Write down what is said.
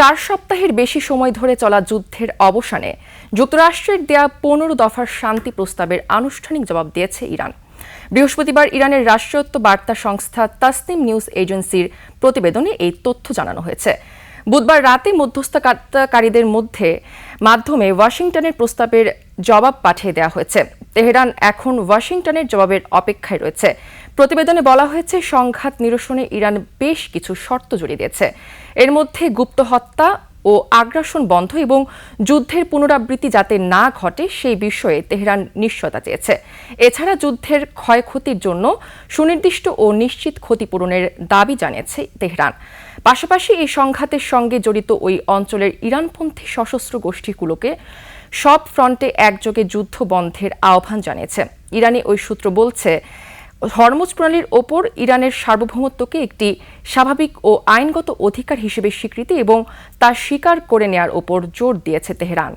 4 সপ্তাহের বেশি সময় ধরে চলা যুদ্ধের অবসানে যুক্তরাষ্ট্রের দেয়া 15 দফার শান্তি প্রস্তাবের আনুষ্ঠানিক জবাব দিয়েছে ইরান। বৃহস্পতিবার ইরানের রাষ্ট্রায়ত্ত বার্তা সংস্থা তাসনিম নিউজ এজেন্সির প্রতিবেদনে এই তথ্য জানানো হয়েছে। বুধবার রাতে মধ্যস্থতাকারীদের মাধ্যমে ওয়াশিংটনের প্রস্তাবের জবাব পাঠিয়ে দেওয়া হয়েছে। তেহরান এখন ওয়াশিংটনের জবাবের অপেক্ষায় রয়েছে। প্রতিবেদনে বলা হয়েছে, সংঘাত নিরসনে ইরান বেশ কিছু শর্ত জড়িয়ে দিয়েছে। এর মধ্যে গুপ্ত হত্যা ও আগ্রাসন বন্ধ এবং যুদ্ধের পুনরাবৃত্তি যাতে না ঘটে সেই বিষয়ে তেহরান নিশ্চয়তা চেয়েছে। এছাড়া যুদ্ধের ক্ষয়ক্ষতির জন্য সুনির্দিষ্ট ও নিশ্চিত ক্ষতিপূরণের দাবি জানিয়েছে তেহরান। পাশাপাশি এই সংঘাতের সঙ্গে জড়িত ওই অঞ্চলের ইরানপন্থী সশস্ত্র গোষ্ঠীগুলোকে সব ফ্রন্টে একযোগে যুদ্ধ বন্ধের আহ্বান জানিয়েছে। ইরানি ওই সূত্র বলছে, হরমুজ প্রণালীর ওপর ইরানের সার্বভৌমত্বকে একটি স্বাভাবিক ও আইনগত অধিকার হিসেবে স্বীকৃতি এবং তা স্বীকার করে নেয়ার ওপর জোর দিয়েছে তেহরান।